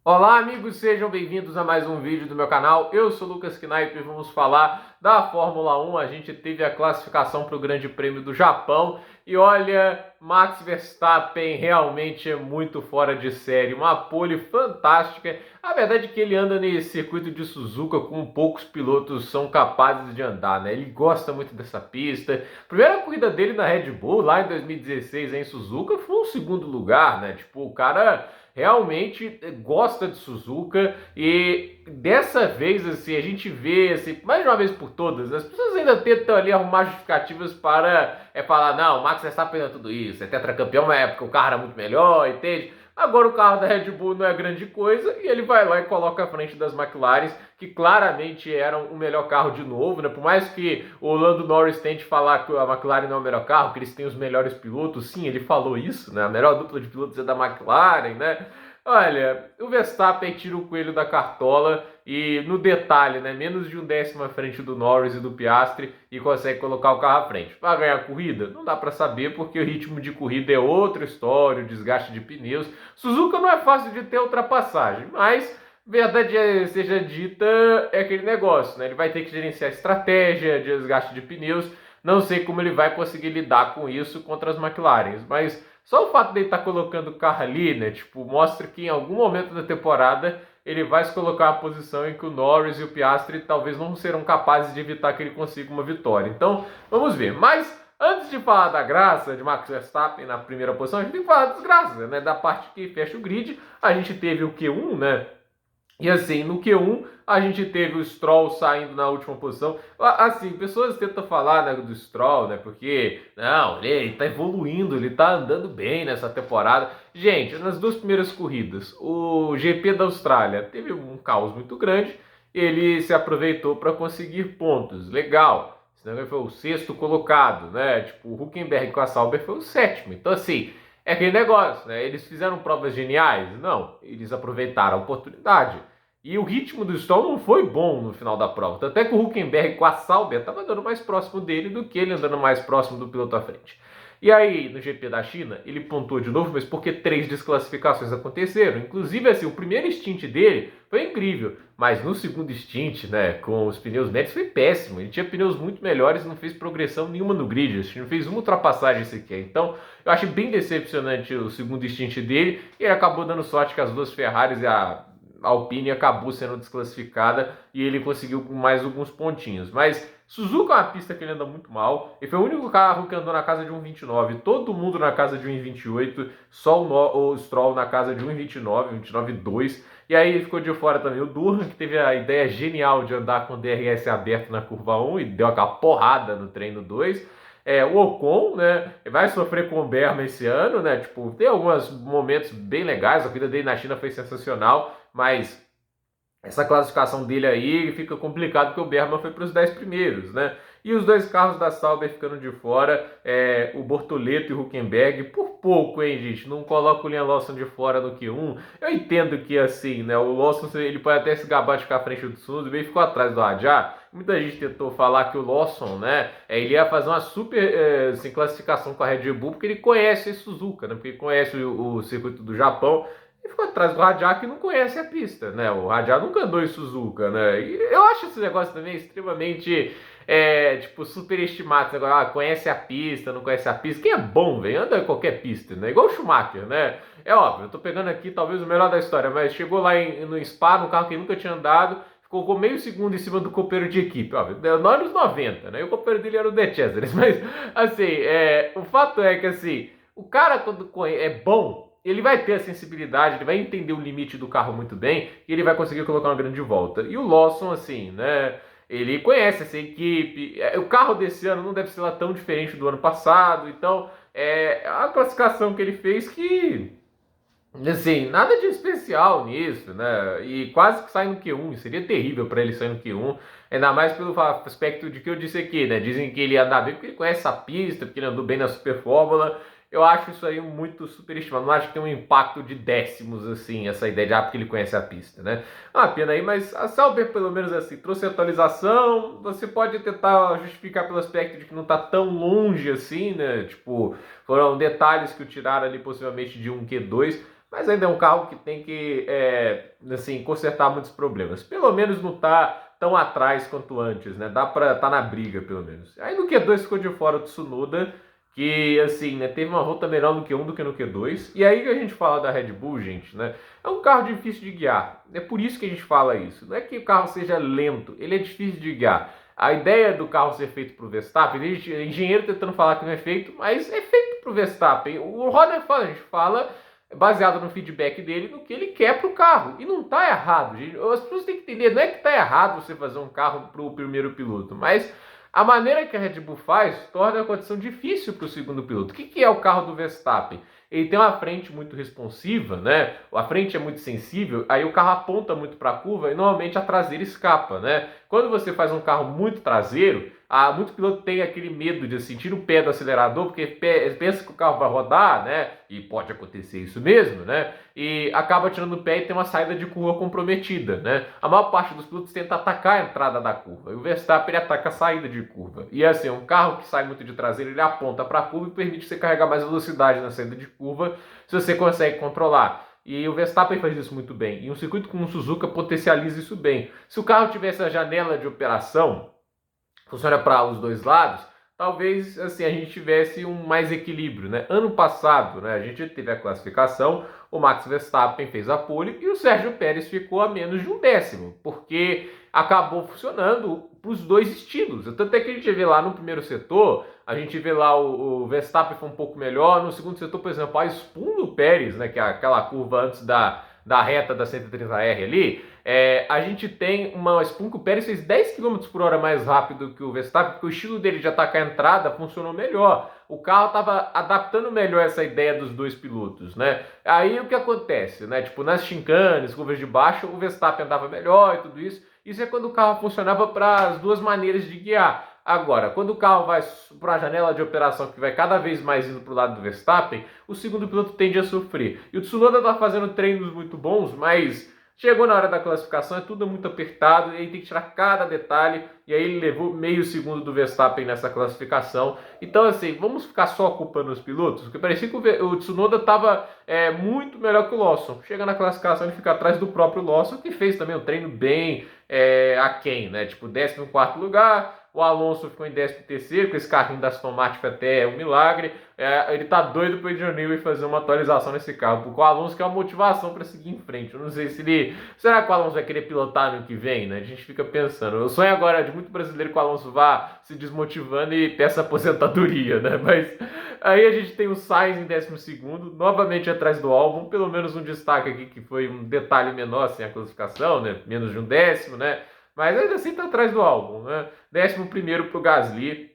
Olá, amigos, sejam bem-vindos a mais um vídeo do meu canal. Eu sou o Lucas Knaip e vamos falar da Fórmula 1. A gente teve a classificação para o Grande Prêmio do Japão e olha, Max Verstappen realmente é muito fora de série, uma pole fantástica. A verdade é que ele anda nesse circuito de Suzuka com poucos pilotos são capazes de andar, né? Ele gosta muito dessa pista. A primeira corrida dele na Red Bull, lá em 2016 em Suzuka, foi um segundo lugar, né? Tipo, o cara realmente gosta de Suzuka e dessa vez assim a gente vê assim, mais de uma vez por todas as pessoas ainda tentam ali arrumar justificativas para falar não, o Max Verstappen é tudo isso, é tetracampeão na época, o carro era muito melhor, entende? Agora o carro da Red Bull não é grande coisa e ele vai lá e coloca à frente das McLaren, que claramente eram o melhor carro de novo, né? Por mais que o Lando Norris tente falar que a McLaren não é o melhor carro, que eles têm os melhores pilotos, sim, ele falou isso, né? A melhor dupla de pilotos é da McLaren, né? Olha, o Verstappen tira o coelho da cartola e no detalhe, né, menos de um décimo à frente do Norris e do Piastri e consegue colocar o carro à frente. Vai ganhar a corrida? Não dá para saber porque o ritmo de corrida é outra história, o desgaste de pneus. Suzuka não é fácil de ter ultrapassagem, mas verdade seja dita, é aquele negócio, né? Ele vai ter que gerenciar estratégia, desgaste de pneus. Não sei como ele vai conseguir lidar com isso contra as McLarens, mas só o fato de ele estar colocando o carro ali, né? Tipo, mostra que em algum momento da temporada ele vai se colocar na posição em que o Norris e o Piastri talvez não serão capazes de evitar que ele consiga uma vitória. Então, vamos ver. Mas antes de falar da graça de Max Verstappen na primeira posição, a gente tem que falar das graças, né? Da parte que fecha o grid, a gente teve o Q1, né? E assim, no Q1, a gente teve o Stroll saindo na última posição. Assim, pessoas tentam falar, né, do Stroll, né? Porque, não, ele tá evoluindo, ele tá andando bem nessa temporada. Gente, nas duas primeiras corridas, o GP da Austrália teve um caos muito grande. Ele se aproveitou para conseguir pontos. Legal. Senão ele foi o sexto colocado, né? Tipo, o Hülkenberg com a Sauber foi o sétimo. Então, assim, é aquele negócio, né? Eles fizeram provas geniais? Não. Eles aproveitaram a oportunidade. E o ritmo do Stroll não foi bom no final da prova. Tanto é que o Hülkenberg com a Sauber estava andando mais próximo dele do que ele andando mais próximo do piloto à frente. E aí, no GP da China, ele pontuou de novo, mas porque três desclassificações aconteceram. Inclusive, assim, o primeiro stint dele foi incrível, mas no segundo stint, né, com os pneus médios, foi péssimo. Ele tinha pneus muito melhores e não fez progressão nenhuma no grid, não fez uma ultrapassagem sequer. Então, eu acho bem decepcionante o segundo stint dele, e ele acabou dando sorte que as duas Ferraris e a Alpine acabou sendo desclassificada e ele conseguiu mais alguns pontinhos. Mas Suzuka é uma pista que ele anda muito mal. Ele foi o único carro que andou na casa de 1,29. Todo mundo na casa de 1,28. Só o Stroll na casa de 1,29, 1,29,2. E aí ficou de fora também o Durham, que teve a ideia genial de andar com o DRS aberto na curva 1 e deu aquela porrada no treino 2. O Ocon, né, vai sofrer com o Berma esse ano, né, tipo, tem alguns momentos bem legais, a vida dele na China foi sensacional, mas essa classificação dele aí fica complicado porque o Berman foi para os 10 primeiros, né? E os dois carros da Sauber ficando de fora, o Bortoleto e o Hülkenberg, por pouco, hein, gente? Não coloca o Liam Lawson de fora no Q1. Eu entendo que, assim, né, o Lawson ele pode até se gabar de ficar à frente do Tsunoda, e ficou atrás do Hadjar. Muita gente tentou falar que o Lawson, né, ele ia fazer uma super assim, classificação com a Red Bull, porque ele conhece a Suzuka, né? Porque ele conhece o circuito do Japão, e ficou atrás do Hadjar que não conhece a pista, né? O Hadjar nunca andou em Suzuka, né? E eu acho esse negócio também extremamente, tipo, superestimado. Conhece a pista, não conhece a pista. Quem é bom, velho, anda em qualquer pista, né? Igual o Schumacher, né? É óbvio, eu tô pegando aqui talvez o melhor da história, mas chegou lá no Spa, num carro que ele nunca tinha andado, ficou meio segundo em cima do companheiro de equipe, óbvio, nos anos 90, né? E o companheiro dele era o De Cesaris, mas, assim, o fato é que, assim, o cara, quando é bom, ele vai ter a sensibilidade, ele vai entender o limite do carro muito bem e ele vai conseguir colocar uma grande volta. E o Lawson, assim, né? Ele conhece essa equipe. O carro desse ano não deve ser lá tão diferente do ano passado. Então, a classificação que ele fez que, assim, nada de especial nisso, né? E quase que sai no Q1. Seria terrível para ele sair no Q1. Ainda mais pelo aspecto de que eu disse aqui, né? Dizem que ele ia andar bem porque ele conhece a pista, porque ele andou bem na Super Fórmula. Eu acho isso aí muito superestimado. Não acho que tem um impacto de décimos, assim, essa ideia de porque ele conhece a pista, né? É uma pena aí, mas a Sauber, pelo menos assim, trouxe atualização. Você pode tentar justificar pelo aspecto de que não tá tão longe assim, né? Tipo, foram detalhes que o tiraram ali possivelmente de um Q2. mas ainda é um carro que tem que assim, consertar muitos problemas. Pelo menos não está tão atrás quanto antes, né? Dá para estar na briga, pelo menos. Aí no Q2 ficou de fora o Tsunoda, que assim, né, teve uma volta melhor no Q1 do que no Q2. E aí que a gente fala da Red Bull, gente, né? É um carro difícil de guiar. É por isso que a gente fala isso. Não é que o carro seja lento, ele é difícil de guiar. A ideia do carro ser feito para o Verstappen, engenheiro tentando falar que não é feito, mas é feito para o Verstappen. O Horner fala, a gente fala baseado no feedback dele, no que ele quer para o carro. E não está errado, gente. As pessoas têm que entender, não é que está errado você fazer um carro para o primeiro piloto, mas a maneira que a Red Bull faz torna a condição difícil para o segundo piloto. O que é o carro do Verstappen? Ele tem uma frente muito responsiva, né? A frente é muito sensível, aí o carro aponta muito para a curva e normalmente a traseira escapa, né? Quando você faz um carro muito traseiro, muito piloto tem aquele medo de sentir o pé do acelerador, porque pensa que o carro vai rodar, né? E pode acontecer isso mesmo, né? E acaba tirando o pé e tem uma saída de curva comprometida, né? A maior parte dos pilotos tenta atacar a entrada da curva, e o Verstappen ele ataca a saída de curva. E assim, um carro que sai muito de traseiro, ele aponta para a curva e permite você carregar mais velocidade na saída de curva, se você consegue controlar. E o Verstappen faz isso muito bem. E um circuito como o Suzuka potencializa isso bem. Se o carro tivesse a janela de operação, funciona para os dois lados, talvez assim a gente tivesse um mais equilíbrio, né? Ano passado, né, a gente teve a classificação, o Max Verstappen fez a pole e o Sérgio Pérez ficou a menos de um décimo, porque acabou funcionando para os dois estilos. Tanto é que a gente vê lá no primeiro setor, a gente vê lá o Verstappen foi um pouco melhor, no segundo setor, por exemplo, a Spun do Pérez, né, que é aquela curva antes da reta da 130R ali, a gente tem uma Spun que o Pérez fez 10 km por hora mais rápido que o Verstappen, porque o estilo dele de atacar a entrada funcionou melhor. O carro estava adaptando melhor essa ideia dos dois pilotos, né? Aí o que acontece, né? Tipo, nas chincanes, curvas de baixo, o Verstappen andava melhor e tudo isso. Isso é quando o carro funcionava para as duas maneiras de guiar. Agora, quando o carro vai para a janela de operação que vai cada vez mais indo para o lado do Verstappen, o segundo piloto tende a sofrer. E o Tsunoda está fazendo treinos muito bons, mas chegou na hora da classificação, é tudo muito apertado, e aí tem que tirar cada detalhe, e aí ele levou meio segundo do Verstappen nessa classificação. Então, assim, vamos ficar só culpando os pilotos? Porque parecia que o Tsunoda estava muito melhor que o Lawson. Chega na classificação, ele fica atrás do próprio Lawson, que fez também um treino bem aquém, né? Tipo, 14º lugar. O Alonso ficou em 13º, com esse carrinho da Aston Martin até um milagre. Ele tá doido pro Adrian Newey fazer uma atualização nesse carro, porque o Alonso quer uma motivação para seguir em frente. Eu não sei se ele... Será que o Alonso vai querer pilotar no ano que vem, né? A gente fica pensando. O sonho agora de muito brasileiro que o Alonso vá se desmotivando e peça aposentadoria, né? Mas aí a gente tem o Sainz em 12º, novamente atrás do Albon. Pelo menos um destaque aqui que foi um detalhe menor sem a classificação, né? Menos de um décimo, né? Mas ainda assim está atrás do Albon, né? 11º para o Gasly,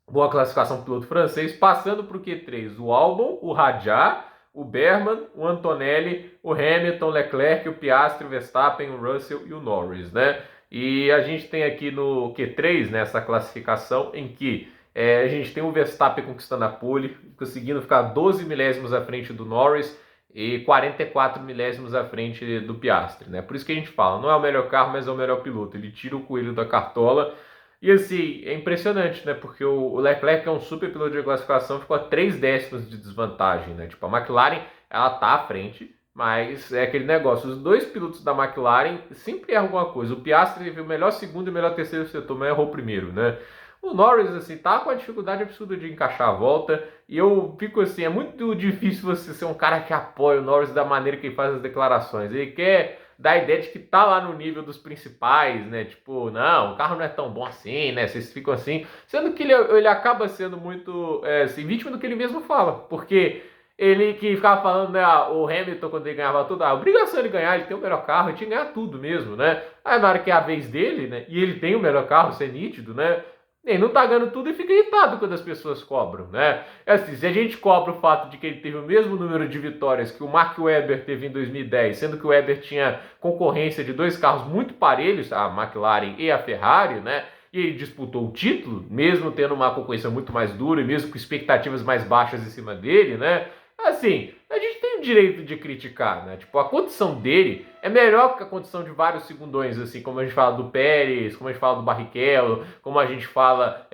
boa classificação do piloto francês, passando para o Q3 o Albon, o Rajah, o Berman, o Antonelli, o Hamilton, o Leclerc, o Piastri, o Verstappen, o Russell e o Norris, né? E a gente tem aqui no Q3, nessa classificação, em que a gente tem o Verstappen conquistando a pole, conseguindo ficar 12 milésimos à frente do Norris, e 44 milésimos à frente do Piastri, né? Por isso que a gente fala, não é o melhor carro, mas é o melhor piloto. Ele tira o coelho da cartola. E assim, é impressionante, né? Porque o Leclerc, que é um super piloto de classificação, ficou a 3 décimos de desvantagem, né? Tipo, a McLaren, ela tá à frente, mas é aquele negócio. Os dois pilotos da McLaren sempre erram alguma coisa. O Piastri teve o melhor segundo e o melhor terceiro setor, mas errou o primeiro, né? O Norris, assim, tá com a dificuldade absurda de encaixar a volta. E eu fico assim, é muito difícil você ser um cara que apoia o Norris da maneira que ele faz as declarações. Ele quer dar a ideia de que tá lá no nível dos principais, né? Tipo, não, o carro não é tão bom assim, né? Vocês ficam assim. Sendo que ele acaba sendo muito assim, vítima do que ele mesmo fala. Porque ele que ficava falando, né, o Hamilton, quando ele ganhava tudo, a obrigação de ganhar, ele tem o melhor carro, ele tinha que ganhar tudo mesmo, né? Aí na hora que é a vez dele, né? E ele tem o melhor carro, isso é nítido, né? Ele não tá ganhando tudo e fica irritado quando as pessoas cobram, né? É assim, se a gente cobra o fato de que ele teve o mesmo número de vitórias que o Mark Webber teve em 2010, sendo que o Webber tinha concorrência de dois carros muito parelhos, a McLaren e a Ferrari, né? E ele disputou o título, mesmo tendo uma concorrência muito mais dura e mesmo com expectativas mais baixas em cima dele, né? Assim, a gente tem direito de criticar, né? Tipo, a condição dele é melhor que a condição de vários segundões, assim, como a gente fala do Pérez, como a gente fala do Barrichello, como a gente fala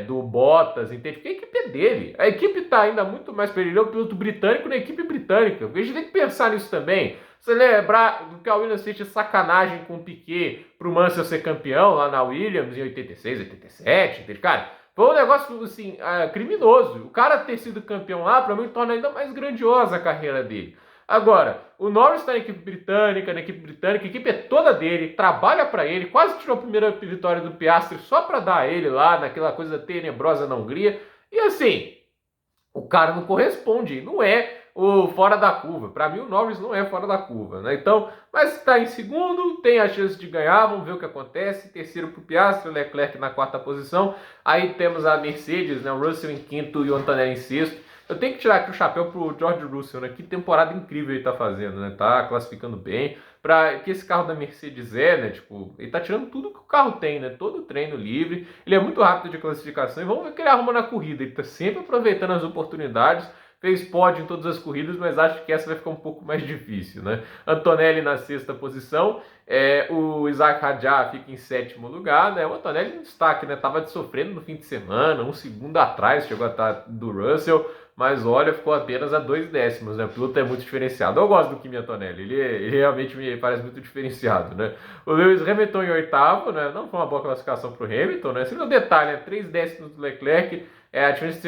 do Bottas, entende? Porque a equipe é dele. A equipe tá ainda muito mais perigosa, ele é o piloto britânico na equipe britânica. Porque a gente tem que pensar nisso também. Você lembrar do que a Williams fez de sacanagem com o Piquet pro Mansell ser campeão lá na Williams em 86, 87, entende? Cara, foi um negócio, assim, criminoso. O cara ter sido campeão lá, para mim, torna ainda mais grandiosa a carreira dele. Agora, o Norris está na equipe britânica, a equipe é toda dele, trabalha para ele, quase tirou a primeira vitória do Piastri só para dar a ele lá, naquela coisa tenebrosa na Hungria. E assim, o cara não corresponde, não é o fora da curva. Para mim, o Norris não é fora da curva, né? Então, mas está em segundo, tem a chance de ganhar, vamos ver o que acontece. Terceiro para o Piastri, Leclerc na quarta posição. Aí temos a Mercedes, né? O Russell em quinto e o Antonelli em sexto. Eu tenho que tirar aqui o chapéu pro George Russell, né? Que temporada incrível ele tá fazendo, né? Tá classificando bem. Para que esse carro da Mercedes né? Tipo, ele tá tirando tudo que o carro tem, né? Todo o treino livre. Ele é muito rápido de classificação e vamos ver o que ele arruma na corrida. Ele tá sempre aproveitando as oportunidades. Fez pódio em todas as corridas, mas acho que essa vai ficar um pouco mais difícil, né? Antonelli na sexta posição, o Isaac Hadjar fica em sétimo lugar, né? O Antonelli em destaque, né? Tava sofrendo no fim de semana, um segundo atrás, chegou a estar do Russell, mas olha, ficou apenas a 2 décimos, né? O piloto é muito diferenciado. Eu gosto do Kimi Antonelli, ele realmente me parece muito diferenciado, né? O Lewis Hamilton em oitavo, né? Não foi uma boa classificação para o Hamilton, né? Esse é o detalhe, né? 3 décimos do Leclerc. A diferença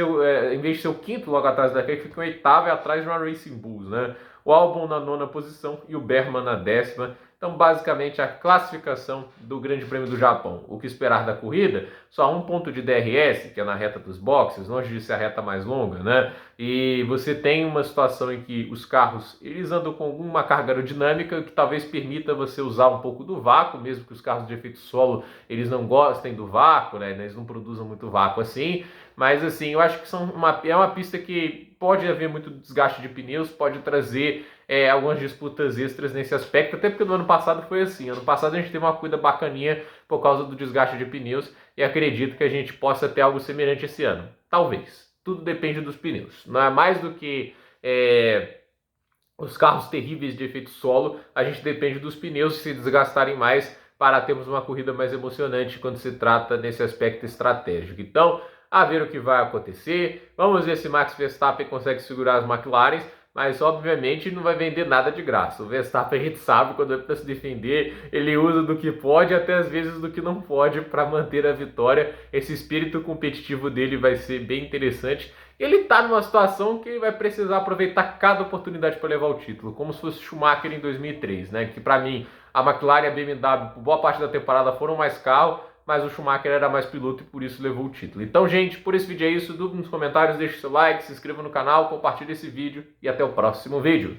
em vez de ser o quinto logo atrás da Leclerc, fica em oitavo e atrás de uma Racing Bulls, né? O Albon na nona posição e o Berman na décima. Então, basicamente, a classificação do Grande Prêmio do Japão. O que esperar da corrida? Só um ponto de DRS, que é na reta dos boxes, longe de ser a reta mais longa, né? E você tem uma situação em que os carros, eles andam com alguma carga aerodinâmica que talvez permita você usar um pouco do vácuo, mesmo que os carros de efeito solo, eles não gostem do vácuo, né? Eles não produzam muito vácuo assim. Mas, assim, eu acho que é uma pista que pode haver muito desgaste de pneus, pode trazer algumas disputas extras nesse aspecto, até porque no ano passado foi assim. Ano passado a gente teve uma corrida bacaninha por causa do desgaste de pneus e acredito que a gente possa ter algo semelhante esse ano. Talvez. Tudo depende dos pneus. Não é mais do que os carros terríveis de efeito solo, a gente depende dos pneus se desgastarem mais para termos uma corrida mais emocionante quando se trata nesse aspecto estratégico. Então, a ver o que vai acontecer. Vamos ver se Max Verstappen consegue segurar as McLarens, mas obviamente não vai vender nada de graça. O Verstappen, a gente sabe, quando é para se defender, ele usa do que pode até às vezes do que não pode para manter a vitória. Esse espírito competitivo dele vai ser bem interessante. Ele está numa situação que ele vai precisar aproveitar cada oportunidade para levar o título, como se fosse Schumacher em 2003, né? Que para mim a McLaren e a BMW, por boa parte da temporada, foram mais carro, mas o Schumacher era mais piloto e por isso levou o título. Então, gente, por esse vídeo é isso. Dúvida nos comentários, deixe seu like, se inscreva no canal, compartilhe esse vídeo e até o próximo vídeo.